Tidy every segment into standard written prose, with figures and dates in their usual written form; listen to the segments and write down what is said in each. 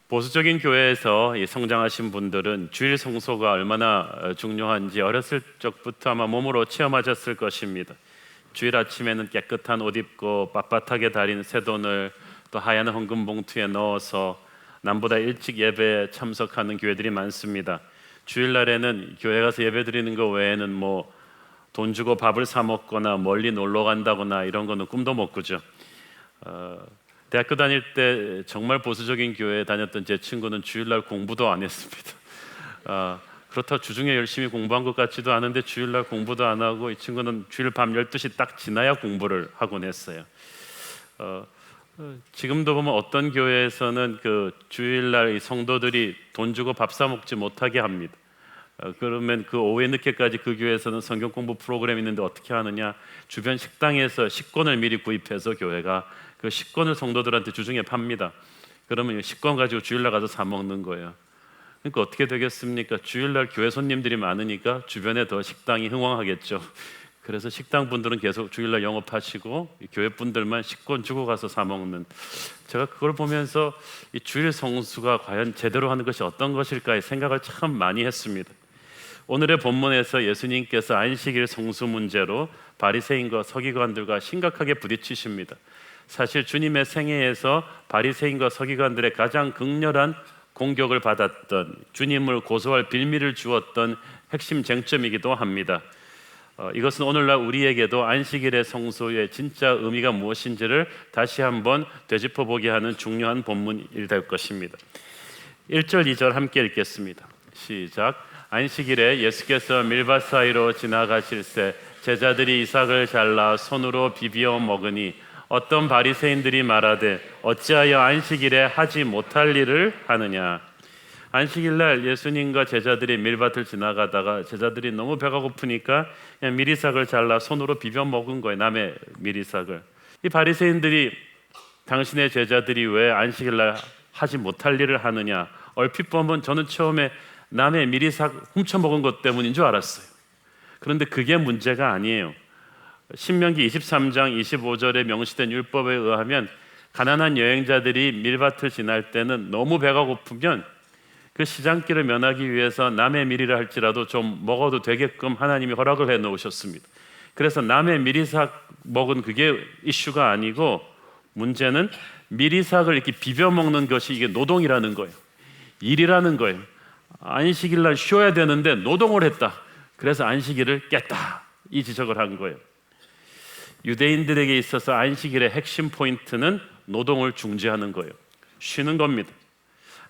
보수적인 교회에서 성장하신 분들은 주일 성소가 얼마나 중요한지 어렸을 적부터 아마 몸으로 체험하셨을 것입니다. 주일 아침에는 깨끗한 옷 입고 빳빳하게 달인 새돈을 또 하얀 헌금 봉투에 넣어서 남보다 일찍 예배에 참석하는 교회들이 많습니다. 주일날에는 교회 가서 예배 드리는 거 외에는 뭐 돈 주고 밥을 사 먹거나 멀리 놀러 간다거나 이런 거는 꿈도 못 꾸죠. 대학교 다닐 때 정말 보수적인 교회에 다녔던 제 친구는 주일날 공부도 안 했습니다. 그렇다고 주중에 열심히 공부한 것 같지도 않은데 주일날 공부도 안 하고, 이 친구는 주일 밤 12시 딱 지나야 공부를 하곤 했어요. 지금도 보면 어떤 교회에서는 그 주일날 이 성도들이 돈 주고 밥 사 먹지 못하게 합니다. 그러면 그 오후에 늦게까지 그 교회에서는 성경 공부 프로그램이 있는데 어떻게 하느냐, 주변 식당에서 식권을 미리 구입해서 교회가 그 식권을 성도들한테 주중에 팝니다. 그러면 식권 가지고 주일날 가서 사 먹는 거예요. 그러니까 어떻게 되겠습니까? 주일날 교회 손님들이 많으니까 주변에 더 식당이 흥왕하겠죠. 그래서 식당 분들은 계속 주일날 영업하시고 교회 분들만 식권 주고 가서 사 먹는, 제가 그걸 보면서 이 주일 성수가 과연 제대로 하는 것이 어떤 것일까 생각을 참 많이 했습니다. 오늘의 본문에서 예수님께서 안식일 성수 문제로 바리새인과 서기관들과 심각하게 부딪히십니다. 사실 주님의 생애에서 바리새인과 서기관들의 가장 극렬한 공격을 받았던, 주님을 고소할 빌미를 주었던 핵심 쟁점이기도 합니다. 이것은 오늘날 우리에게도 안식일의 성소의 진짜 의미가 무엇인지를 다시 한번 되짚어보게 하는 중요한 본문이 될 것입니다. 1절 2절 함께 읽겠습니다. 시작. 안식일에 예수께서 밀밭 사이로 지나가실새 제자들이 이삭을 잘라 손으로 비벼 먹으니 어떤 바리새인들이 말하되 어찌하여 안식일에 하지 못할 일을 하느냐. 안식일날 예수님과 제자들이 밀밭을 지나가다가 제자들이 너무 배가 고프니까 그냥 미리삭을 잘라 손으로 비벼 먹은 거예요. 남의 미리삭을. 이 바리새인들이 당신의 제자들이 왜 안식일날 하지 못할 일을 하느냐, 얼핏 보면 저는 처음에 남의 미리삭 훔쳐 먹은 것 때문인 줄 알았어요. 그런데 그게 문제가 아니에요. 신명기 23장 25절에 명시된 율법에 의하면 가난한 여행자들이 밀밭을 지날 때는 너무 배가 고프면 그 시장길을 면하기 위해서 남의 미리를 할지라도 좀 먹어도 되게끔 하나님이 허락을 해 놓으셨습니다. 그래서 남의 미리삭 먹은 그게 이슈가 아니고, 문제는 미리삭을 이렇게 비벼 먹는 것이 이게 노동이라는 거예요. 일이라는 거예요. 안식일날 쉬어야 되는데 노동을 했다. 그래서 안식일을 깼다. 이 지적을 한 거예요. 유대인들에게 있어서 안식일의 핵심 포인트는 노동을 중지하는 거예요. 쉬는 겁니다.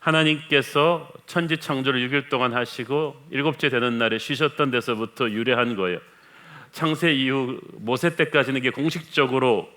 하나님께서 천지 창조를 6일 동안 하시고 일곱째 되는 날에 쉬셨던 데서부터 유래한 거예요. 창세 이후 모세 때까지는 이게 공식적으로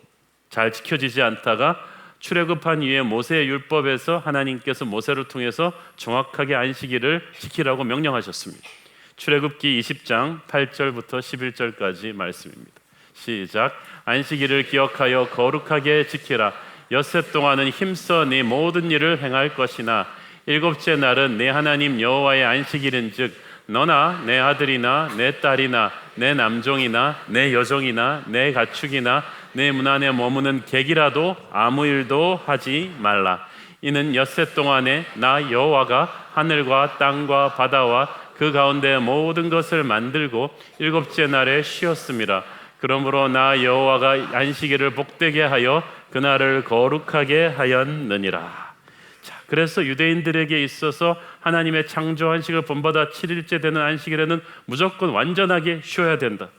잘 지켜지지 않다가 출애굽한 이후에 모세의 율법에서 하나님께서 모세를 통해서 정확하게 안식일을 지키라고 명령하셨습니다. 출애굽기 20장 8절부터 11절까지 말씀입니다. 시작. 안식일을 기억하여 거룩하게 지키라. 엿새 동안은 힘써 네 모든 일을 행할 것이나 일곱째 날은 내 하나님 여호와의 안식일인즉 너나 내 아들이나 내 딸이나 내 남종이나 내 여종이나 내 가축이나 내 문 안에 머무는 객이라도 아무 일도 하지 말라. 이는 엿새 동안에 나 여호와가 하늘과 땅과 바다와 그 가운데 모든 것을 만들고 일곱째 날에 쉬었음이라. 그러므로 나 여호와가 안식일을 복되게 하여 그날을 거룩하게 하였느니라. 자, 그래서 유대인들에게 있어서 하나님의 창조 안식을 본받아 7일째 되는 안식일에는 무조건 완전하게 쉬어야 된다.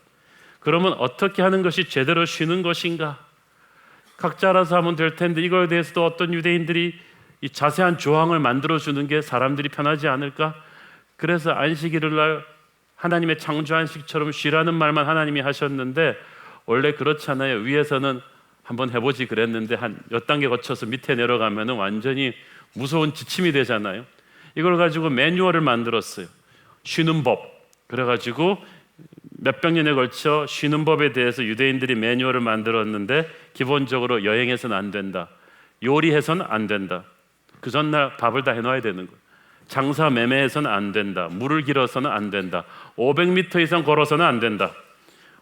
그러면 어떻게 하는 것이 제대로 쉬는 것인가? 각자 알아서 하면 될 텐데 이거에 대해서도 어떤 유대인들이 이 자세한 조항을 만들어주는 게 사람들이 편하지 않을까? 그래서 안식일을 날 하나님의 창조 안식처럼 쉬라는 말만 하나님이 하셨는데, 원래 그렇잖아요. 위에서는 한번 해보지 그랬는데 한 몇 단계 거쳐서 밑에 내려가면 완전히 무서운 지침이 되잖아요. 이걸 가지고 매뉴얼을 만들었어요. 쉬는 법. 그래가지고 몇백 년에 걸쳐 쉬는 법에 대해서 유대인들이 매뉴얼을 만들었는데, 기본적으로 여행해서는 안 된다, 요리해서는 안 된다, 그 전날 밥을 다 해놔야 되는 거예요. 장사 매매해서는 안 된다, 물을 길어서는 안 된다, 500m 이상 걸어서는 안 된다,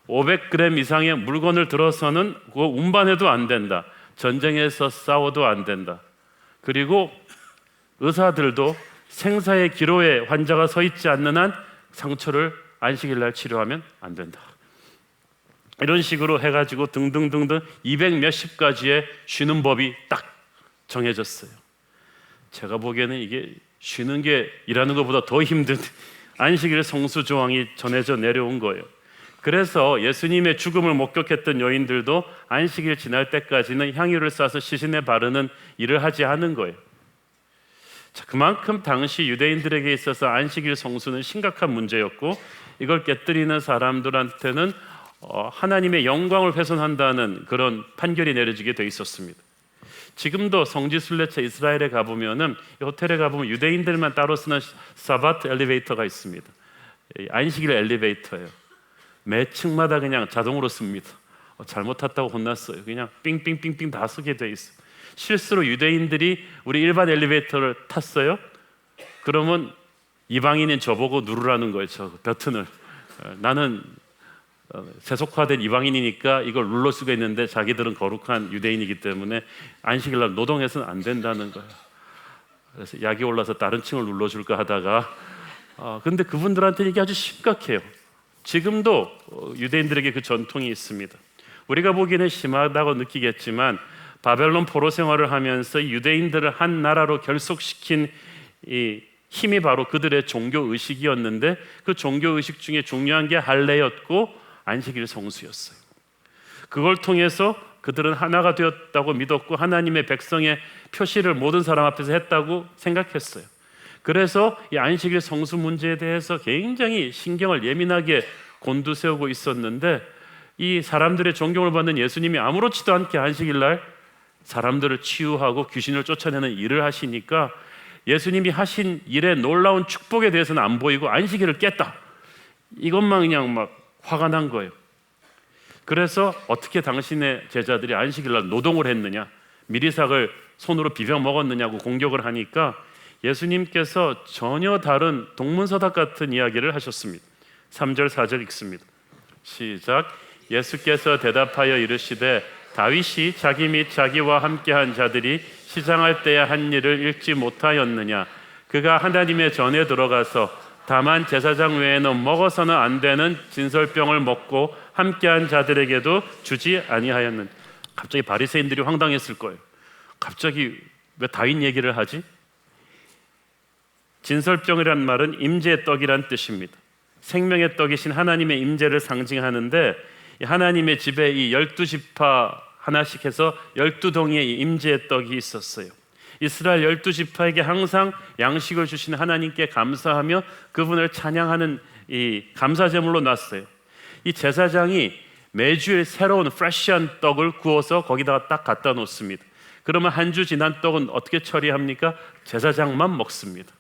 500g 이상의 물건을 들어서는 그거 운반해도 안 된다, 전쟁에서 싸워도 안 된다, 그리고 의사들도 생사의 기로에 환자가 서 있지 않는 한 상처를 안식일 날 치료하면 안 된다. 이런 식으로 해가지고 등등등등 200 몇십 가지의 쉬는 법이 딱 정해졌어요. 제가 보기에는 이게 쉬는 게 일하는 것보다 더 힘든 안식일 성수 조항이 전해져 내려온 거예요. 그래서 예수님의 죽음을 목격했던 여인들도 안식일 지날 때까지는 향유를 싸서 시신에 바르는 일을 하지 않은 거예요. 자, 그만큼 당시 유대인들에게 있어서 안식일 성수는 심각한 문제였고, 이걸 깨뜨리는 사람들한테는 하나님의 영광을 훼손한다는 그런 판결이 내려지게 돼 있었습니다. 지금도 성지 순례차 이스라엘에 가보면은, 호텔에 가보면 유대인들만 따로 쓰는 사바트 엘리베이터가 있습니다. 안식일 엘리베이터예요. 매 층마다 그냥 자동으로 씁니다. 잘못 탔다고 혼났어요. 그냥 삥삥삥삥 다 쓰게 돼 있어. 실수로 유대인들이 우리 일반 엘리베이터를 탔어요. 그러면 이방인인 저보고 누르라는 거예요. 저 버튼을. 나는 세속화된 이방인이니까 이걸 눌러 쓰고 있는데 자기들은 거룩한 유대인이기 때문에 안식일날 노동해서는 안 된다는 거예요. 그래서 약이 올라서 다른 층을 눌러줄까 하다가 근데 그분들한테 이게 아주 심각해요. 지금도 유대인들에게 그 전통이 있습니다. 우리가 보기에는 심하다고 느끼겠지만 바벨론 포로 생활을 하면서 유대인들을 한 나라로 결속시킨 이 힘이 바로 그들의 종교 의식이었는데, 그 종교 의식 중에 중요한 게 할례였고 안식일 성수였어요. 그걸 통해서 그들은 하나가 되었다고 믿었고 하나님의 백성의 표시를 모든 사람 앞에서 했다고 생각했어요. 그래서 이 안식일 성수 문제에 대해서 굉장히 신경을 예민하게 곤두세우고 있었는데, 이 사람들의 존경을 받는 예수님이 아무렇지도 않게 안식일 날 사람들을 치유하고 귀신을 쫓아내는 일을 하시니까 예수님이 하신 일의 놀라운 축복에 대해서는 안 보이고 안식일을 깼다, 이것만 그냥 막 화가 난 거예요. 그래서 어떻게 당신의 제자들이 안식일 날 노동을 했느냐, 미리삭을 손으로 비벼 먹었느냐고 공격을 하니까 예수님께서 전혀 다른 동문서답 같은 이야기를 하셨습니다. 3절 4절 읽습니다. 시작. 예수께서 대답하여 이르시되 다윗이 자기 및 자기와 함께한 자들이 시장할 때에 한 일을 읽지 못하였느냐. 그가 하나님의 전에 들어가서 다만 제사장 외에는 먹어서는 안 되는 진설병을 먹고 함께한 자들에게도 주지 아니하였느냐. 갑자기 바리새인들이 황당했을 거예요. 갑자기 왜 다윗 얘기를 하지? 진설병이란 말은 임재의 떡이란 뜻입니다. 생명의 떡이신 하나님의 임재를 상징하는데, 하나님의 집에 이 12지파 하나씩 해서 12동이의 임재의 떡이 있었어요. 이스라엘 12지파에게 항상 양식을 주시는 하나님께 감사하며 그분을 찬양하는 이 감사제물로 놨어요. 이 제사장이 매주일 새로운 프레시한 떡을 구워서 거기다가 딱 갖다 놓습니다. 그러면 한 주 지난 떡은 어떻게 처리합니까? 제사장만 먹습니다.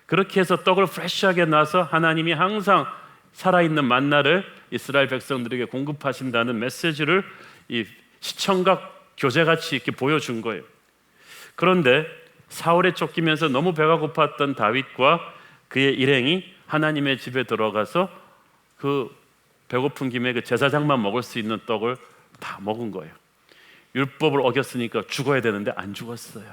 그렇게 해서 떡을 프레시하게 놔서 하나님이 항상 살아있는 만나를 이스라엘 백성들에게 공급하신다는 메시지를 이 시청각 교재같이 이렇게 보여준 거예요. 그런데 사울에 쫓기면서 너무 배가 고팠던 다윗과 그의 일행이 하나님의 집에 들어가서 그 배고픈 김에 그 제사장만 먹을 수 있는 떡을 다 먹은 거예요. 율법을 어겼으니까 죽어야 되는데 안 죽었어요.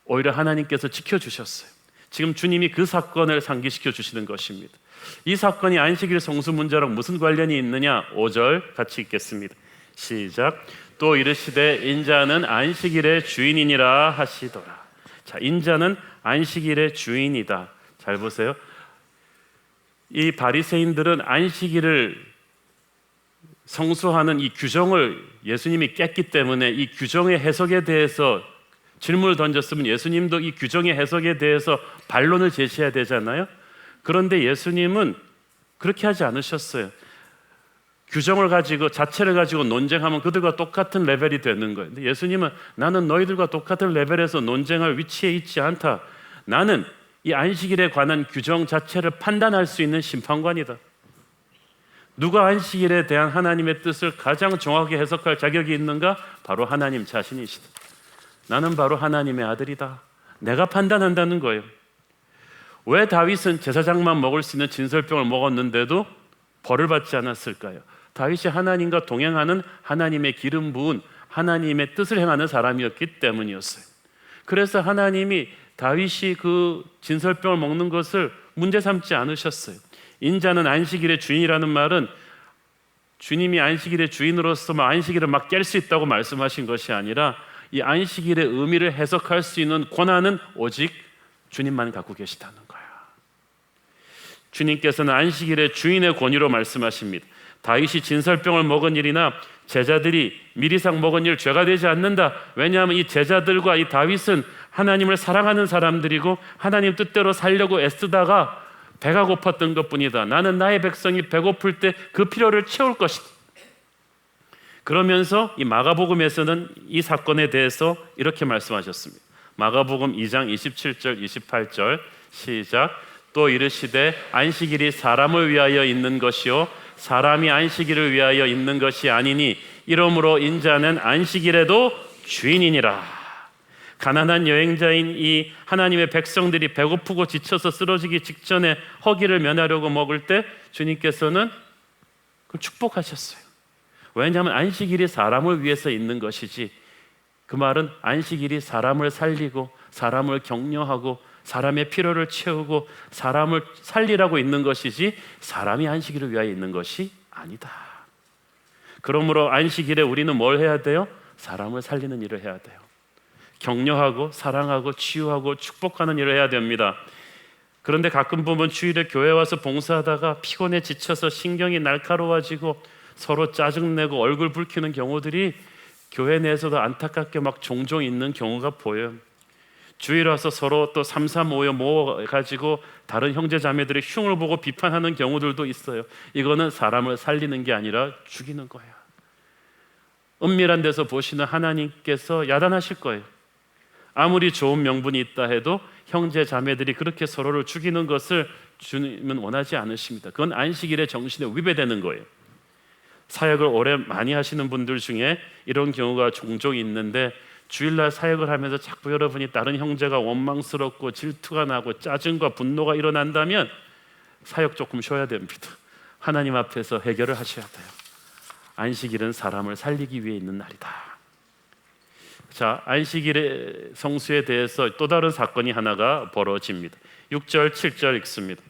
오히려 하나님께서 지켜주셨어요. 지금 주님이 그 사건을 상기시켜 주시는 것입니다. 이 사건이 안식일 성수 문제랑 무슨 관련이 있느냐? 5절 같이 읽겠습니다. 시작. 또 이르시되 인자는 안식일의 주인이니라 하시더라. 자, 인자는 안식일의 주인이다. 잘 보세요. 이 바리새인들은 안식일을 성수하는 이 규정을 예수님이 깼기 때문에 이 규정의 해석에 대해서 질문을 던졌으면 예수님도 이 규정의 해석에 대해서 반론을 제시해야 되잖아요. 그런데 예수님은 그렇게 하지 않으셨어요. 규정을 가지고 자체를 가지고 논쟁하면 그들과 똑같은 레벨이 되는 거예요. 근데 예수님은 나는 너희들과 똑같은 레벨에서 논쟁할 위치에 있지 않다. 나는 이 안식일에 관한 규정 자체를 판단할 수 있는 심판관이다. 누가 안식일에 대한 하나님의 뜻을 가장 정확하게 해석할 자격이 있는가? 바로 하나님 자신이시다. 나는 바로 하나님의 아들이다. 내가 판단한다는 거예요. 왜 다윗은 제사장만 먹을 수 있는 진설병을 먹었는데도 벌을 받지 않았을까요? 다윗이 하나님과 동행하는 하나님의 기름 부은 하나님의 뜻을 행하는 사람이었기 때문이었어요. 그래서 하나님이 다윗이 그 진설병을 먹는 것을 문제 삼지 않으셨어요. 인자는 안식일의 주인이라는 말은 주님이 안식일의 주인으로서 안식일을 막 깰 수 있다고 말씀하신 것이 아니라 이 안식일의 의미를 해석할 수 있는 권한은 오직 주님만 갖고 계시다는 거야. 주님께서는 안식일의 주인의 권위로 말씀하십니다. 다윗이 진설병을 먹은 일이나 제자들이 미리상 먹은 일 죄가 되지 않는다. 왜냐하면 이 제자들과 이 다윗은 하나님을 사랑하는 사람들이고 하나님 뜻대로 살려고 애쓰다가 배가 고팠던 것뿐이다. 나는 나의 백성이 배고플 때 그 필요를 채울 것이다. 그러면서 이 마가복음에서는 이 사건에 대해서 이렇게 말씀하셨습니다. 마가복음 2장 27절 28절 시작. 또 이르시되 안식일이 사람을 위하여 있는 것이요 사람이 안식일을 위하여 있는 것이 아니니 이러므로 인자는 안식일에도 주인이니라. 가난한 여행자인 이 하나님의 백성들이 배고프고 지쳐서 쓰러지기 직전에 허기를 면하려고 먹을 때 주님께서는 그걸 축복하셨어요. 왜냐하면 안식일이 사람을 위해서 있는 것이지, 그 말은 안식일이 사람을 살리고 사람을 격려하고 사람의 필요를 채우고 사람을 살리라고 있는 것이지 사람이 안식일을 위하여 있는 것이 아니다. 그러므로 안식일에 우리는 뭘 해야 돼요? 사람을 살리는 일을 해야 돼요. 격려하고 사랑하고 치유하고 축복하는 일을 해야 됩니다. 그런데 가끔 보면 주일에 교회 와서 봉사하다가 피곤해 지쳐서 신경이 날카로워지고 서로 짜증내고 얼굴 붉히는 경우들이 교회 내에서도 안타깝게 막 종종 있는 경우가 보여요. 주일 와서 서로 또 삼삼오오 모아가지고 다른 형제 자매들의 흉을 보고 비판하는 경우들도 있어요. 이거는 사람을 살리는 게 아니라 죽이는 거야. 은밀한 데서 보시는 하나님께서 야단하실 거예요. 아무리 좋은 명분이 있다 해도 형제 자매들이 그렇게 서로를 죽이는 것을 주님은 원하지 않으십니다. 그건 안식일의 정신에 위배되는 거예요. 사역을 오래 많이 하시는 분들 중에 이런 경우가 종종 있는데 주일날 사역을 하면서 자꾸 여러분이 다른 형제가 원망스럽고 질투가 나고 짜증과 분노가 일어난다면 사역 조금 쉬어야 됩니다. 하나님 앞에서 해결을 하셔야 돼요. 안식일은 사람을 살리기 위해 있는 날이다. 자, 안식일의 성수에 대해서 또 다른 사건이 하나가 벌어집니다. 6절 7절 읽습니다.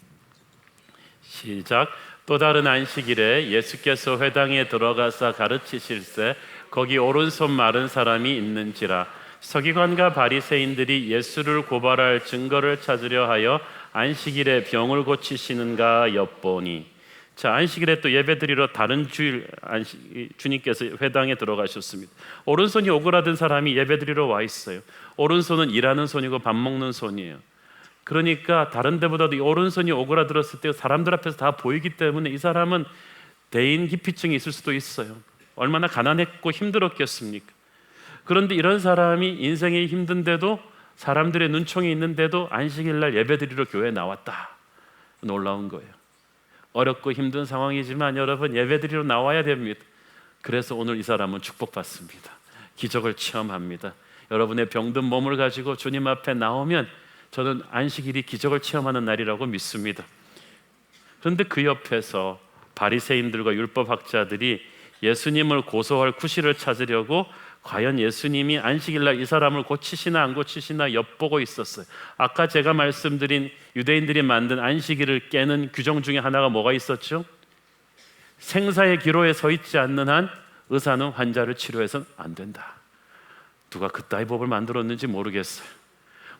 시작. 또 다른 안식일에 예수께서 회당에 들어가사 가르치실세 거기 오른손 마른 사람이 있는지라. 서기관과 바리새인들이 예수를 고발할 증거를 찾으려 하여 안식일에 병을 고치시는가 엿보니. 자, 안식일에 또 예배드리러 다른 주일 주님께서 회당에 들어가셨습니다. 오른손이 오그라든 사람이 예배드리러 와 있어요. 오른손은 일하는 손이고 밥 먹는 손이에요. 그러니까 다른 데보다도 이 오른손이 오그라들었을 때 사람들 앞에서 다 보이기 때문에 이 사람은 대인 기피증이 있을 수도 있어요. 얼마나 가난했고 힘들었겠습니까? 그런데 이런 사람이 인생이 힘든데도 사람들의 눈총이 있는데도 안식일날 예배드리러 교회에 나왔다. 놀라운 거예요. 어렵고 힘든 상황이지만 여러분 예배드리러 나와야 됩니다. 그래서 오늘 이 사람은 축복받습니다. 기적을 체험합니다. 여러분의 병든 몸을 가지고 주님 앞에 나오면 저는 안식일이 기적을 체험하는 날이라고 믿습니다. 그런데 그 옆에서 바리새인들과 율법학자들이 예수님을 고소할 구실을 찾으려고 과연 예수님이 안식일날 이 사람을 고치시나 안 고치시나 엿보고 있었어요. 아까 제가 말씀드린 유대인들이 만든 안식일을 깨는 규정 중에 하나가 뭐가 있었죠? 생사의 기로에 서 있지 않는 한 의사는 환자를 치료해서는 안 된다. 누가 그따위 법을 만들었는지 모르겠어요.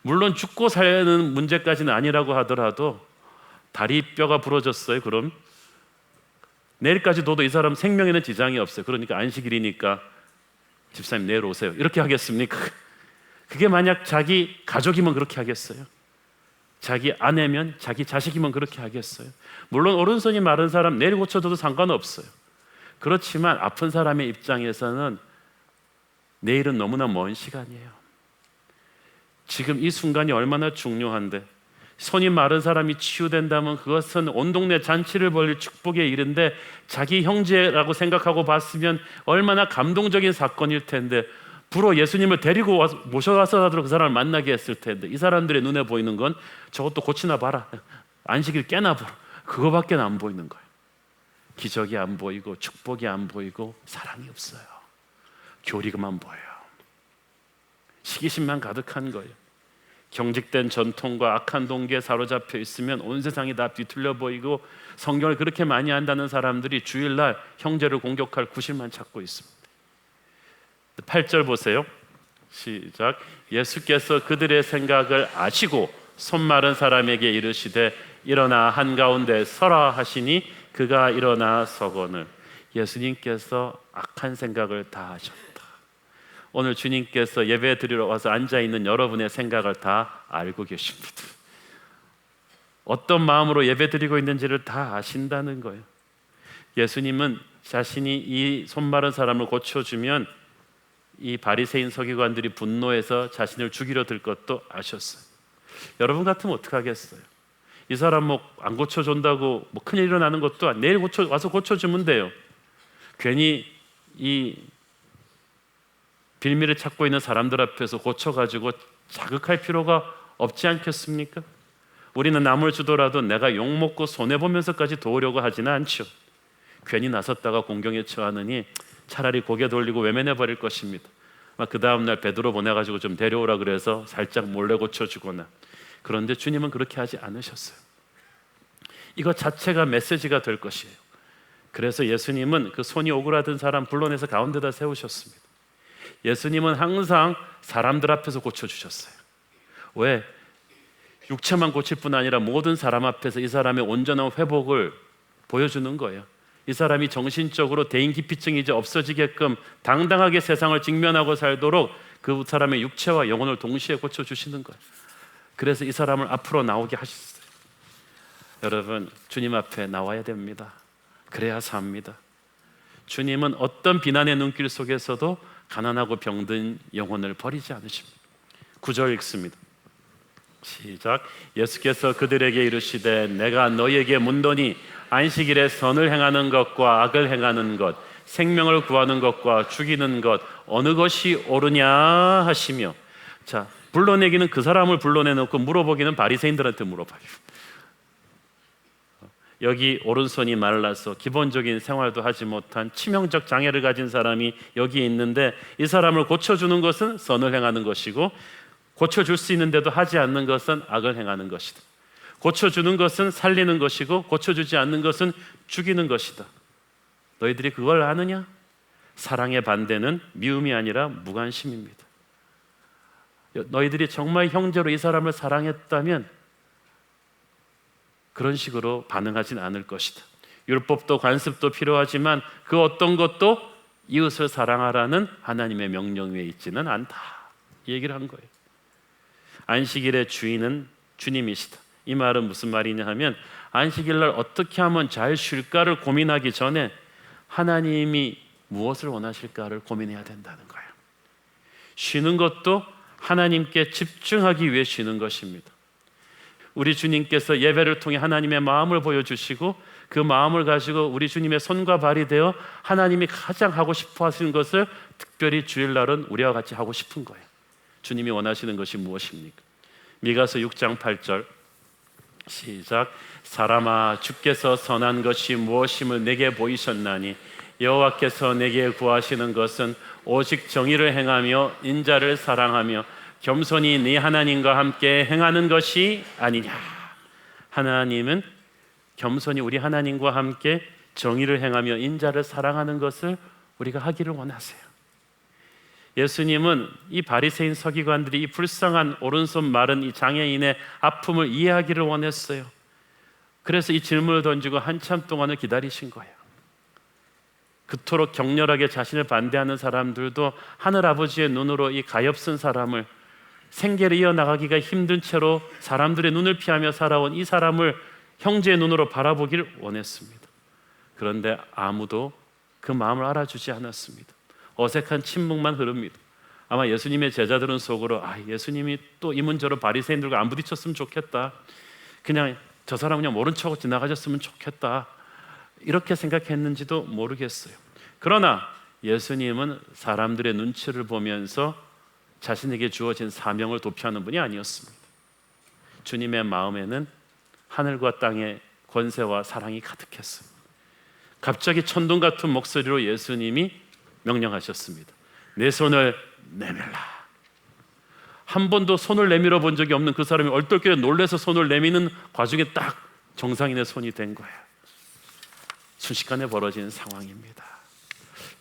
물론 죽고 사는 문제까지는 아니라고 하더라도 다리뼈가 부러졌어요. 그럼 내일까지 둬도 이 사람 생명에는 지장이 없어요. 그러니까 안식일이니까 집사님 내일 오세요. 이렇게 하겠습니까? 그게 만약 자기 가족이면 그렇게 하겠어요? 자기 아내면, 자기 자식이면 그렇게 하겠어요? 물론 오른손이 마른 사람 내일 고쳐줘도 상관없어요. 그렇지만 아픈 사람의 입장에서는 내일은 너무나 먼 시간이에요. 지금 이 순간이 얼마나 중요한데, 손이 마른 사람이 치유된다면 그것은 온 동네 잔치를 벌일 축복의 일인데 자기 형제라고 생각하고 봤으면 얼마나 감동적인 사건일 텐데, 부러 예수님을 데리고 와서 모셔와서라도 그 사람을 만나게 했을 텐데 이 사람들의 눈에 보이는 건 저것도 고치나 봐라, 안식일 깨나 봐라, 그거밖에 안 보이는 거예요. 기적이 안 보이고 축복이 안 보이고 사랑이 없어요. 교리만 보여요. 시기심만 가득한 거예요. 경직된 전통과 악한 동기에 사로잡혀 있으면 온 세상이 다 뒤틀려 보이고 성경을 그렇게 많이 한다는 사람들이 주일날 형제를 공격할 구실만 찾고 있습니다. 8절 보세요. 시작. 예수께서 그들의 생각을 아시고 손 마른 사람에게 이르시되 일어나 한가운데 서라 하시니 그가 일어나 서거늘. 예수님께서 악한 생각을 다 하셨다. 오늘 주님께서 예배 드리러 와서 앉아있는 여러분의 생각을 다 알고 계십니다. 어떤 마음으로 예배 드리고 있는지를 다 아신다는 거예요. 예수님은 자신이 이 손 마른 사람을 고쳐주면 이 바리새인 서기관들이 분노해서 자신을 죽이려 들 것도 아셨어요. 여러분 같으면 어떡하겠어요? 이 사람 안 고쳐준다고 큰일 일어나는 것도 내일 와서 고쳐주면 돼요. 괜히 이 빌미를 찾고 있는 사람들 앞에서 고쳐가지고 자극할 필요가 없지 않겠습니까? 우리는 남을 주더라도 내가 욕먹고 손해보면서까지 도우려고 하지는 않죠. 괜히 나섰다가 공경에 처하느니 차라리 고개 돌리고 외면해버릴 것입니다. 그 다음날 베드로 보내가지고 좀 데려오라 그래서 살짝 몰래 고쳐주거나. 그런데 주님은 그렇게 하지 않으셨어요. 이거 자체가 메시지가 될 것이에요. 그래서 예수님은 그 손이 오그라든 사람 불러내서 가운데다 세우셨습니다. 예수님은 항상 사람들 앞에서 고쳐주셨어요. 왜? 육체만 고칠 뿐 아니라 모든 사람 앞에서 이 사람의 온전한 회복을 보여주는 거예요. 이 사람이 정신적으로 대인기피증이 이제 없어지게끔 당당하게 세상을 직면하고 살도록 그 사람의 육체와 영혼을 동시에 고쳐주시는 거예요. 그래서 이 사람을 앞으로 나오게 하셨어요. 여러분, 주님 앞에 나와야 됩니다. 그래야 삽니다. 주님은 어떤 비난의 눈길 속에서도 가난하고 병든 영혼을 버리지 않으십니다. 9절 읽습니다. 시작. 예수께서 그들에게 이르시되 내가 너희에게 묻노니 안식일에 선을 행하는 것과 악을 행하는 것, 생명을 구하는 것과 죽이는 것 어느 것이 옳으냐 하시며. 자, 불러내기는 그 사람을 불러내놓고 물어보기는 바리새인들한테 물어봐요. 여기 오른손이 말라서 기본적인 생활도 하지 못한 치명적 장애를 가진 사람이 여기 있는데 이 사람을 고쳐주는 것은 선을 행하는 것이고 고쳐줄 수 있는데도 하지 않는 것은 악을 행하는 것이다. 고쳐주는 것은 살리는 것이고 고쳐주지 않는 것은 죽이는 것이다. 너희들이 그걸 아느냐? 사랑의 반대는 미움이 아니라 무관심입니다. 너희들이 정말 형제로 이 사람을 사랑했다면 그런 식으로 반응하진 않을 것이다. 율법도 관습도 필요하지만 그 어떤 것도 이웃을 사랑하라는 하나님의 명령 위에 있지는 않다. 이 얘기를 한 거예요. 안식일의 주인은 주님이시다. 이 말은 무슨 말이냐 하면 안식일날 어떻게 하면 잘 쉴까를 고민하기 전에 하나님이 무엇을 원하실까를 고민해야 된다는 거예요. 쉬는 것도 하나님께 집중하기 위해 쉬는 것입니다. 우리 주님께서 예배를 통해 하나님의 마음을 보여주시고 그 마음을 가지고 우리 주님의 손과 발이 되어 하나님이 가장 하고 싶어 하시는 것을 특별히 주일날은 우리와 같이 하고 싶은 거예요. 주님이 원하시는 것이 무엇입니까? 미가서 6장 8절 시작. 사람아 주께서 선한 것이 무엇임을 내게 보이셨나니 여호와께서 내게 구하시는 것은 오직 정의를 행하며 인자를 사랑하며 겸손히 네 하나님과 함께 행하는 것이 아니냐. 하나님은 겸손히 우리 하나님과 함께 정의를 행하며 인자를 사랑하는 것을 우리가 하기를 원하세요. 예수님은 이 바리새인 서기관들이 이 불쌍한 오른손 마른 이 장애인의 아픔을 이해하기를 원했어요. 그래서 이 질문을 던지고 한참 동안을 기다리신 거예요. 그토록 격렬하게 자신을 반대하는 사람들도 하늘아버지의 눈으로 이 가엾은 사람을, 생계를 이어나가기가 힘든 채로 사람들의 눈을 피하며 살아온 이 사람을 형제의 눈으로 바라보기를 원했습니다. 그런데 아무도 그 마음을 알아주지 않았습니다. 어색한 침묵만 흐릅니다. 아마 예수님의 제자들은 속으로 예수님이 또 이 문제로 바리새인들과 안 부딪혔으면 좋겠다. 그냥 저 사람 그냥 모른 척하고 지나가셨으면 좋겠다. 이렇게 생각했는지도 모르겠어요. 그러나 예수님은 사람들의 눈치를 보면서 자신에게 주어진 사명을 도피하는 분이 아니었습니다. 주님의 마음에는 하늘과 땅의 권세와 사랑이 가득했습니다. 갑자기 천둥 같은 목소리로 예수님이 명령하셨습니다. 내 손을 내밀라. 한 번도 손을 내밀어 본 적이 없는 그 사람이 얼떨결에 놀라서 손을 내미는 과정에 딱 정상인의 손이 된 거예요. 순식간에 벌어진 상황입니다.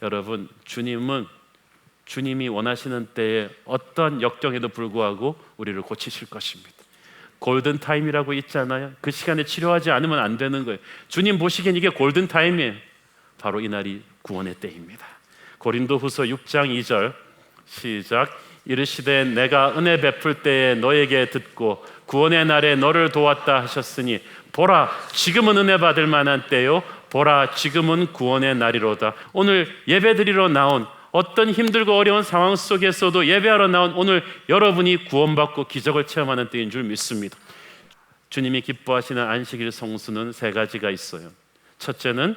여러분, 주님이 원하시는 때에 어떤 역경에도 불구하고 우리를 고치실 것입니다. 골든타임이라고 있잖아요. 그 시간에 치료하지 않으면 안 되는 거예요. 주님 보시기엔 이게 골든타임이에요. 바로 이날이 구원의 때입니다. 고린도후서 6장 2절 시작. 이르시되 내가 은혜 베풀 때에 너에게 듣고 구원의 날에 너를 도왔다 하셨으니 보라 지금은 은혜 받을 만한 때요 보라 지금은 구원의 날이로다. 오늘 예배드리러 나온 어떤 힘들고 어려운 상황 속에서도 예배하러 나온 오늘 여러분이 구원받고 기적을 체험하는 때인 줄 믿습니다. 주님이 기뻐하시는 안식일 성수는 세 가지가 있어요. 첫째는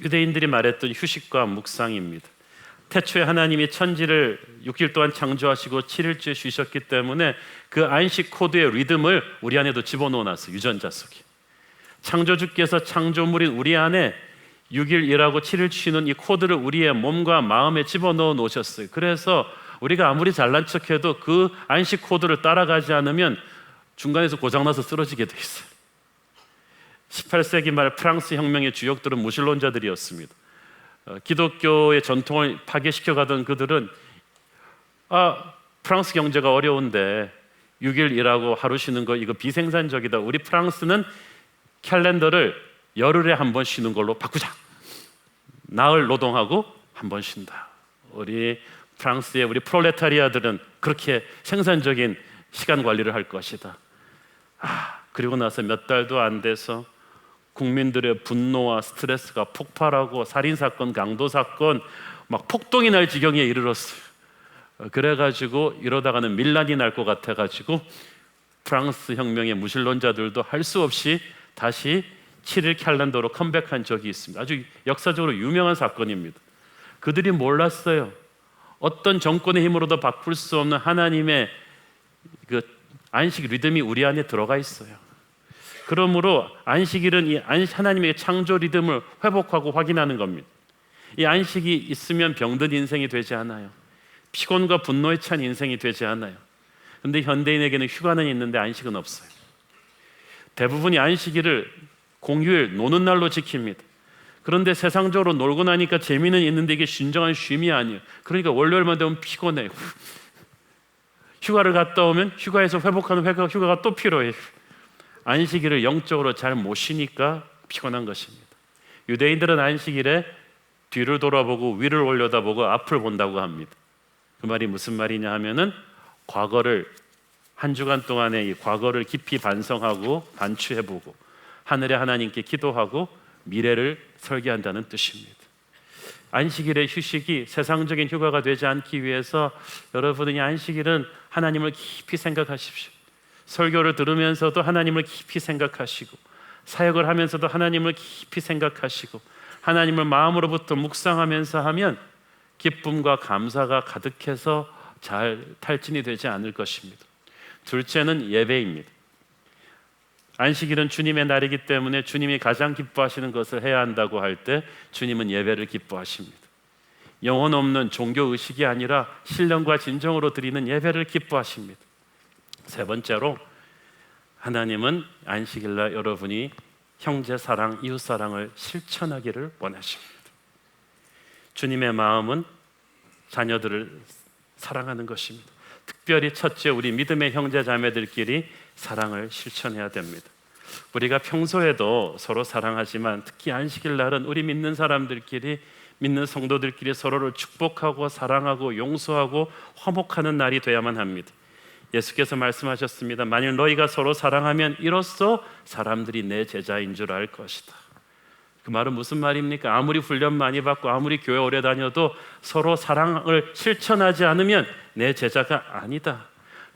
유대인들이 말했던 휴식과 묵상입니다. 태초에 하나님이 천지를 6일 동안 창조하시고 7일째 쉬셨기 때문에 그 안식 코드의 리듬을 우리 안에도 집어넣어 놨어요. 유전자 속에. 창조주께서 창조물인 우리 안에 6일 일하고 7일 쉬는 이 코드를 우리의 몸과 마음에 집어넣어 놓으셨어요. 그래서 우리가 아무리 잘난 척해도 그 안식 코드를 따라가지 않으면 중간에서 고장나서 쓰러지게 돼 있어요. 18세기 말 프랑스 혁명의 주역들은 무신론자들이었습니다. 기독교의 전통을 파괴시켜가던 그들은 프랑스 경제가 어려운데 6일 일하고 하루 쉬는 거 이거 비생산적이다. 우리 프랑스는 캘린더를 열흘에 한 번 쉬는 걸로 바꾸자. 나흘 노동하고 한 번 쉰다. 우리 프랑스의 우리 프롤레타리아들은 그렇게 생산적인 시간 관리를 할 것이다. 그리고 나서 몇 달도 안 돼서 국민들의 분노와 스트레스가 폭발하고 살인사건, 강도사건 막 폭동이 날 지경에 이르렀어요. 그래가지고 이러다가는 밀란이 날 것 같아가지고 프랑스 혁명의 무신론자들도 할 수 없이 다시 7일 캘린더로 컴백한 적이 있습니다. 아주 역사적으로 유명한 사건입니다. 그들이 몰랐어요. 어떤 정권의 힘으로도 바꿀 수 없는 하나님의 그 안식 리듬이 우리 안에 들어가 있어요. 그러므로 안식일은 이 하나님의 창조 리듬을 회복하고 확인하는 겁니다. 이 안식이 있으면 병든 인생이 되지 않아요. 피곤과 분노에 찬 인생이 되지 않아요. 그런데 현대인에게는 휴가는 있는데 안식은 없어요. 대부분이 안식일을 공휴일, 노는 날로 지킵니다. 그런데 세상적으로 놀고 나니까 재미는 있는데 이게 진정한 쉼이 아니에요. 그러니까 월요일만 되면 피곤해요. 휴가를 갔다 오면 휴가에서 회복하는 휴가가 또 필요해요. 안식일을 영적으로 잘 못 쉬니까 피곤한 것입니다. 유대인들은 안식일에 뒤를 돌아보고 위를 올려다보고 앞을 본다고 합니다. 그 말이 무슨 말이냐 하면은 과거를 한 주간 동안의 이 과거를 깊이 반성하고 반추해보고 하늘의 하나님께 기도하고 미래를 설계한다는 뜻입니다. 안식일의 휴식이 세상적인 휴가가 되지 않기 위해서 여러분이 안식일은 하나님을 깊이 생각하십시오. 설교를 들으면서도 하나님을 깊이 생각하시고 사역을 하면서도 하나님을 깊이 생각하시고 하나님을 마음으로부터 묵상하면서 하면 기쁨과 감사가 가득해서 잘 탈진이 되지 않을 것입니다. 둘째는 예배입니다. 안식일은 주님의 날이기 때문에 주님이 가장 기뻐하시는 것을 해야 한다고 할 때 주님은 예배를 기뻐하십니다. 영혼 없는 종교 의식이 아니라 신령과 진정으로 드리는 예배를 기뻐하십니다. 세 번째로 하나님은 안식일날 여러분이 형제 사랑, 이웃 사랑을 실천하기를 원하십니다. 주님의 마음은 자녀들을 사랑하는 것입니다. 특별히 첫째 우리 믿음의 형제 자매들끼리 사랑을 실천해야 됩니다. 우리가 평소에도 서로 사랑하지만 특히 안식일 날은 우리 믿는 사람들끼리 믿는 성도들끼리 서로를 축복하고 사랑하고 용서하고 화목하는 날이 돼야만 합니다. 예수께서 말씀하셨습니다. 만일 너희가 서로 사랑하면 이로써 사람들이 내 제자인 줄 알 것이다. 그 말은 무슨 말입니까? 아무리 훈련 많이 받고 아무리 교회 오래 다녀도 서로 사랑을 실천하지 않으면 내 제자가 아니다.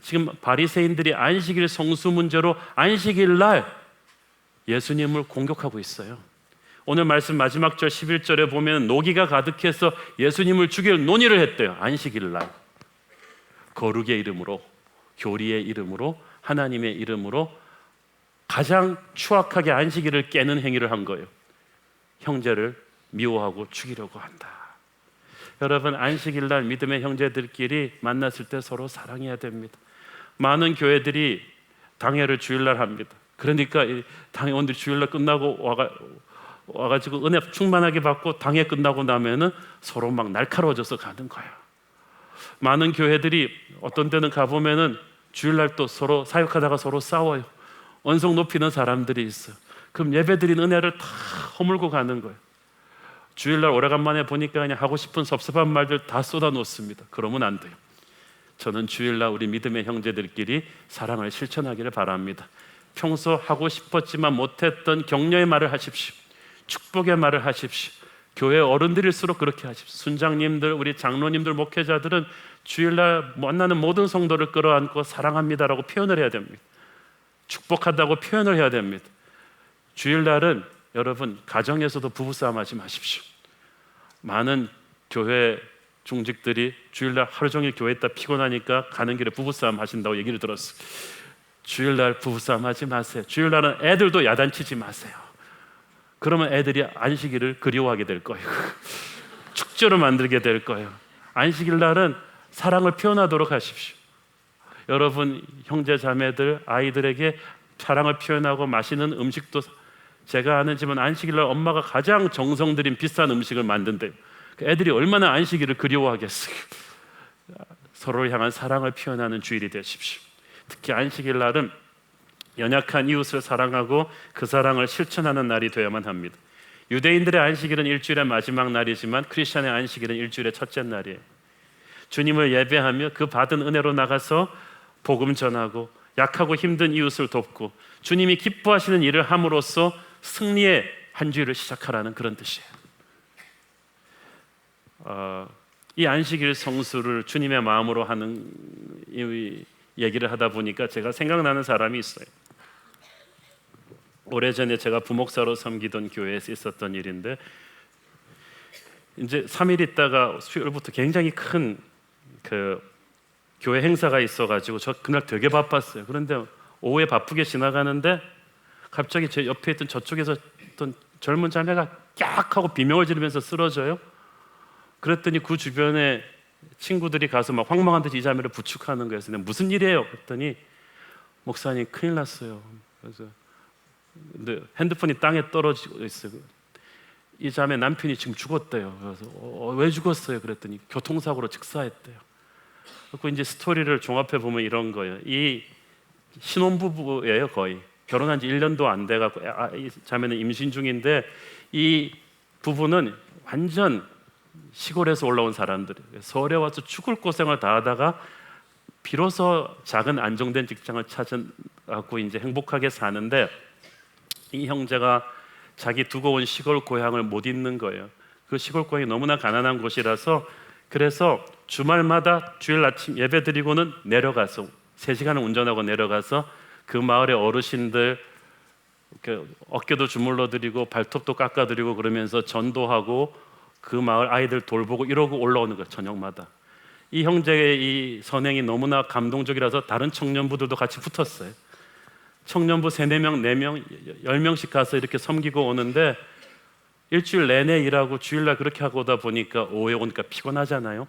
지금 바리새인들이 안식일 성수 문제로 안식일 날 예수님을 공격하고 있어요. 오늘 말씀 마지막 절 11절에 보면 노기가 가득해서 예수님을 죽일 논의를 했대요. 안식일 날 거룩의 이름으로, 교리의 이름으로, 하나님의 이름으로 가장 추악하게 안식일을 깨는 행위를 한 거예요. 형제를 미워하고 죽이려고 한다. 여러분, 안식일 날 믿음의 형제들끼리 만났을 때 서로 사랑해야 됩니다. 많은 교회들이 당회를 주일날 합니다. 그러니까 이 당회원들이 주일날 끝나고 와가지고 은혜 충만하게 받고 당회 끝나고 나면은 서로 막 날카로워져서 가는 거예요. 많은 교회들이 어떤 데는 가보면은 주일날 또 서로 사역하다가 서로 싸워요. 언성 높이는 사람들이 있어요. 그럼 예배드린 은혜를 다 허물고 가는 거예요. 주일날 오래간만에 보니까 그냥 하고 싶은 섭섭한 말들 다 쏟아놓습니다. 그러면 안 돼요. 저는 주일날 우리 믿음의 형제들끼리 사랑을 실천하기를 바랍니다. 평소 하고 싶었지만 못했던 격려의 말을 하십시오. 축복의 말을 하십시오. 교회 어른들일수록 그렇게 하십시오. 순장님들, 우리 장로님들, 목회자들은 주일날 만나는 모든 성도를 끌어안고 사랑합니다라고 표현을 해야 됩니다. 축복한다고 표현을 해야 됩니다. 주일날은 여러분, 가정에서도 부부싸움 하지 마십시오. 많은 교회 중직들이 주일날 하루 종일 교회에 있다 피곤하니까 가는 길에 부부싸움 하신다고 얘기를 들었어요. 주일날 부부싸움 하지 마세요. 주일날은 애들도 야단치지 마세요. 그러면 애들이 안식일을 그리워하게 될 거예요. 축제로 만들게 될 거예요. 안식일 날은 사랑을 표현하도록 하십시오. 여러분, 형제 자매들, 아이들에게 사랑을 표현하고 맛있는 음식도, 제가 아는 집은 안식일 날 엄마가 가장 정성 들인 비싼 음식을 만든대요. 애들이 얼마나 안식일을 그리워하겠어요. 서로를 향한 사랑을 표현하는 주일이 되십시오. 특히 안식일 날은 연약한 이웃을 사랑하고 그 사랑을 실천하는 날이 되어야만 합니다. 유대인들의 안식일은 일주일의 마지막 날이지만 크리스천의 안식일은 일주일의 첫째 날이에요. 주님을 예배하며 그 받은 은혜로 나가서 복음 전하고 약하고 힘든 이웃을 돕고 주님이 기뻐하시는 일을 함으로써 승리의 한 주일을 시작하라는 그런 뜻이에요. 이 안식일 성수를 주님의 마음으로 하는 이 얘기를 하다 보니까 제가 생각나는 사람이 있어요. 오래전에 제가 부목사로 섬기던 교회에서 있었던 일인데, 이제 3일 있다가 수요일부터 굉장히 큰 그 교회 행사가 있어가지고 저 그날 되게 바빴어요. 그런데 오후에 바쁘게 지나가는데 갑자기 제 옆에 있던 저쪽에서 어떤 젊은 자매가 깍 하고 비명을 지르면서 쓰러져요. 그랬더니 그 주변에 친구들이 가서 막 황망한 듯이 이 자매를 부축하는 거예요. 그래서 무슨 일이에요? 그랬더니 목사님 큰일 났어요. 그래서 근데 핸드폰이 땅에 떨어지고 있어요. 이 자매 남편이 지금 죽었대요. 그래서 왜 죽었어요? 그랬더니 교통사고로 직사했대요. 그리고 이제 스토리를 종합해 보면 이런 거예요. 이 신혼부부예요. 거의 결혼한 지 1년도 안 돼갖고 이 자매는 임신 중인데, 이 부부는 완전 시골에서 올라온 사람들이에요. 서울에 와서 죽을 고생을 다 하다가 비로소 작은 안정된 직장을 찾아갖고 이제 행복하게 사는데, 이 형제가 자기 두고 온 시골 고향을 못 잊는 거예요. 그 시골 고향이 너무나 가난한 곳이라서, 그래서 주말마다 주일 아침 예배 드리고는 내려가서 3시간을 운전하고 내려가서 그 마을의 어르신들 어깨도 주물러 드리고 발톱도 깎아 드리고 그러면서 전도하고 그 마을 아이들 돌보고 이러고 올라오는 거예요. 저녁마다. 이 형제의 이 선행이 너무나 감동적이라서 다른 청년부들도 같이 붙었어요. 청년부 3, 4명, 4명, 10명씩 가서 이렇게 섬기고 오는데, 일주일 내내 일하고 주일날 그렇게 하고 오다 보니까 오후에 오니까 피곤하잖아요.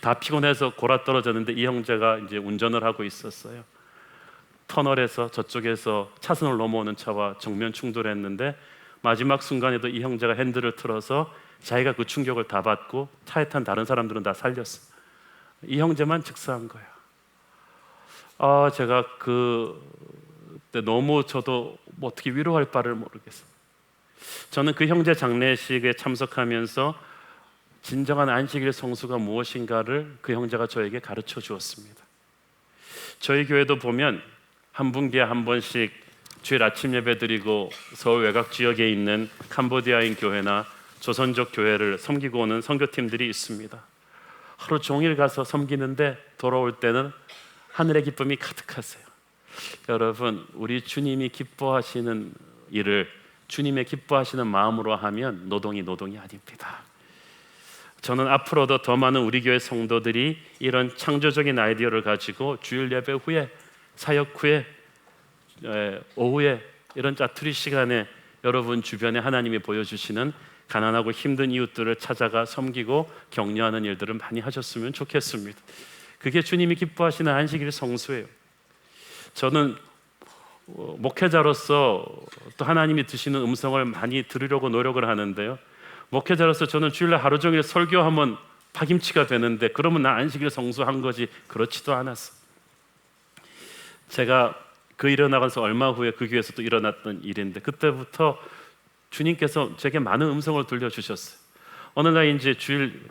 다 피곤해서 골아 떨어졌는데 이 형제가 이제 운전을 하고 있었어요. 터널에서 저쪽에서 차선을 넘어오는 차와 정면 충돌했는데, 마지막 순간에도 이 형제가 핸들을 틀어서 자기가 그 충격을 다 받고 차에 탄 다른 사람들은 다 살렸어요. 이 형제만 즉사한 거예요. 제가 그때 너무 저도 뭐 어떻게 위로할 바를 모르겠어요. 저는 그 형제 장례식에 참석하면서 진정한 안식일 성수가 무엇인가를 그 형제가 저에게 가르쳐 주었습니다. 저희 교회도 보면 한 분기에 한 번씩 주일 아침 예배 드리고 서울 외곽 지역에 있는 캄보디아인 교회나 조선족 교회를 섬기고 오는 선교팀들이 있습니다. 하루 종일 가서 섬기는데 돌아올 때는 하늘의 기쁨이 가득하세요. 여러분, 우리 주님이 기뻐하시는 일을 주님의 기뻐하시는 마음으로 하면 노동이 아닙니다. 저는 앞으로도 더 많은 우리 교회 성도들이 이런 창조적인 아이디어를 가지고 주일 예배 후에, 사역 후에, 오후에 이런 짜투리 시간에 여러분 주변에 하나님이 보여주시는 가난하고 힘든 이웃들을 찾아가 섬기고 격려하는 일들을 많이 하셨으면 좋겠습니다. 그게 주님이 기뻐하시는 안식일 성수예요. 저는 목회자로서 또 하나님이 드시는 음성을 많이 들으려고 노력을 하는데요, 목회자로서 저는 주일날 하루 종일 설교하면 파김치가 되는데 그러면 나 안식일 성수한 거지, 그렇지도 않았어. 제가 그 일어 나가서 얼마 후에 그 교회에서 또 일어났던 일인데, 그때부터 주님께서 제게 많은 음성을 들려주셨어요. 어느 날 이제 주일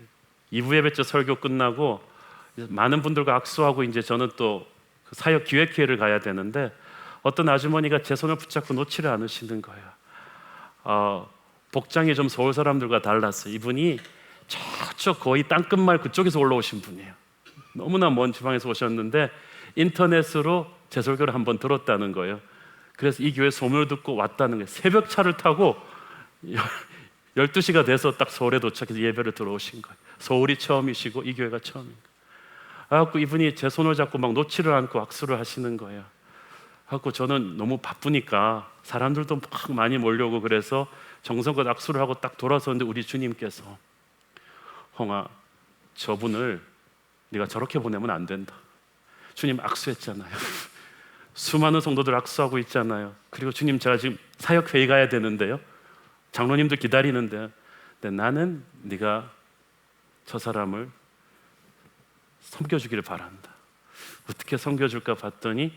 2부 예배 때 설교 끝나고 많은 분들과 악수하고 이제 저는 또 사역 기획회를 가야 되는데, 어떤 아주머니가 제 손을 붙잡고 놓지를 않으시는 거예요. 복장이 좀 서울 사람들과 달랐어요. 이분이 저쪽 거의 땅끝마을 그쪽에서 올라오신 분이에요. 너무나 먼 지방에서 오셨는데 인터넷으로 제 설교를 한번 들었다는 거예요. 그래서 이 교회 소문을 듣고 왔다는 거예요. 새벽 차를 타고 12시가 돼서 딱 서울에 도착해서 예배를 들어오신 거예요. 서울이 처음이시고 이 교회가 처음인 거예요. 그래서 이분이 제 손을 잡고 막 놓지를 않고 악수를 하시는 거예요. 그래서 저는 너무 바쁘니까 사람들도 막 많이 몰려오고 그래서 정성껏 악수를 하고 딱 돌아섰는데 우리 주님께서, 홍아, 저분을 네가 저렇게 보내면 안 된다. 주님 악수했잖아요. 수많은 성도들 악수하고 있잖아요. 그리고 주님, 제가 지금 사역회의 가야 되는데요, 장로님들 기다리는데, 근데 나는 네가 저 사람을 섬겨주기를 바란다. 어떻게 섬겨줄까 봤더니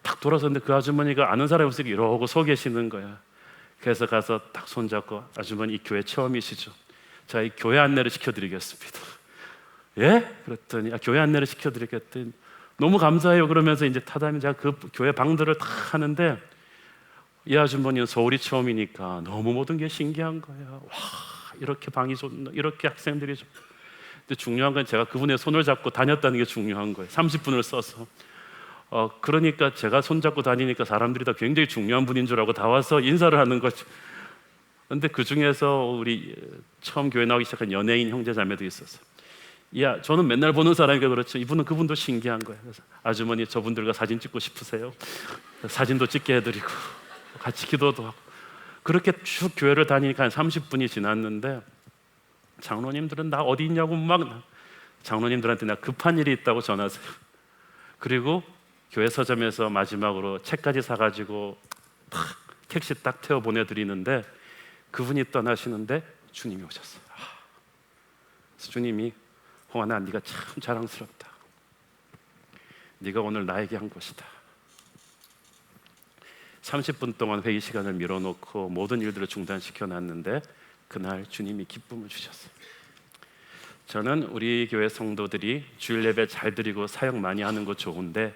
딱 돌아섰는데 그 아주머니가 아는 사람이 없으니까 이러고 서 계시는 거야. 그래서 가서 딱 손잡고, 아주머니 이 교회 처음이시죠? 자, 이 교회 안내를 시켜드리겠습니다. 예? 그랬더니 교회 안내를 시켜드리겠더니 너무 감사해요. 그러면서 이제 타다니 제가 그 교회 방들을 다 하는데, 이 아주머니는 서울이 처음이니까 너무 모든 게 신기한 거예요. 와, 이렇게 방이 좋나, 이렇게 학생들이 좋나. 근데 중요한 건 제가 그분의 손을 잡고 다녔다는 게 중요한 거예요. 30분을 써서. 그러니까 제가 손잡고 다니니까 사람들이 다 굉장히 중요한 분인 줄 알고 다 와서 인사를 하는 거죠. 근데 그 중에서 우리 처음 교회 나오기 시작한 연예인 형제 자매도 있었어요. 야, 저는 맨날 보는 사람이니까 그렇죠. 이분은 그분도 신기한 거예요. 그래서 아주머니, 저분들과 사진 찍고 싶으세요? 사진도 찍게 해드리고 같이 기도도 하고, 그렇게 쭉 교회를 다니니까 한 30분이 지났는데, 장로님들은 나 어디 있냐고 막, 장로님들한테 나 급한 일이 있다고 전하세요. 그리고 교회 서점에서 마지막으로 책까지 사가지고 택시 딱 태워 보내드리는데, 그분이 떠나시는데 주님이 오셨어요. 그래서 주님이, 홍아, 난 네가 참 자랑스럽다. 네가 오늘 나에게 한 것이다. 30분 동안 회의 시간을 밀어놓고 모든 일들을 중단시켜 놨는데 그날 주님이 기쁨을 주셨어요. 저는 우리 교회 성도들이 주일 예배 잘 드리고 사역 많이 하는 거 좋은데,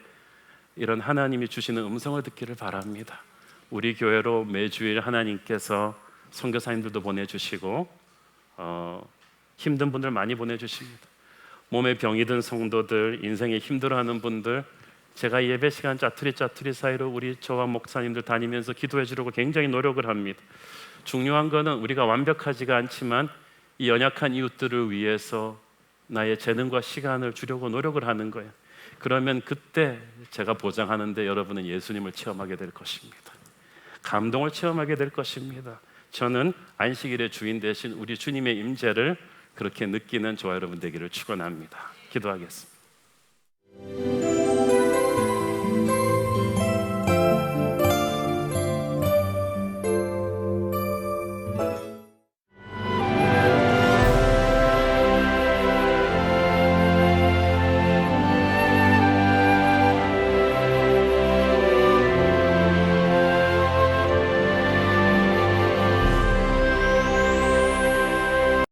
이런 하나님이 주시는 음성을 듣기를 바랍니다. 우리 교회로 매주일 하나님께서 선교사님들도 보내주시고 힘든 분들 많이 보내주십니다. 몸에 병이 든 성도들, 인생에 힘들어하는 분들, 제가 예배 시간 짜투리 사이로 우리 저와 목사님들 다니면서 기도해 주려고 굉장히 노력을 합니다. 중요한 거는 우리가 완벽하지가 않지만 이 연약한 이웃들을 위해서 나의 재능과 시간을 주려고 노력을 하는 거예요. 그러면 그때 제가 보장하는데 여러분은 예수님을 체험하게 될 것입니다. 감동을 체험하게 될 것입니다. 저는 안식일의 주인 되신 우리 주님의 임재를 그렇게 느끼는 저와 여러분 되기를 축원합니다. 기도하겠습니다.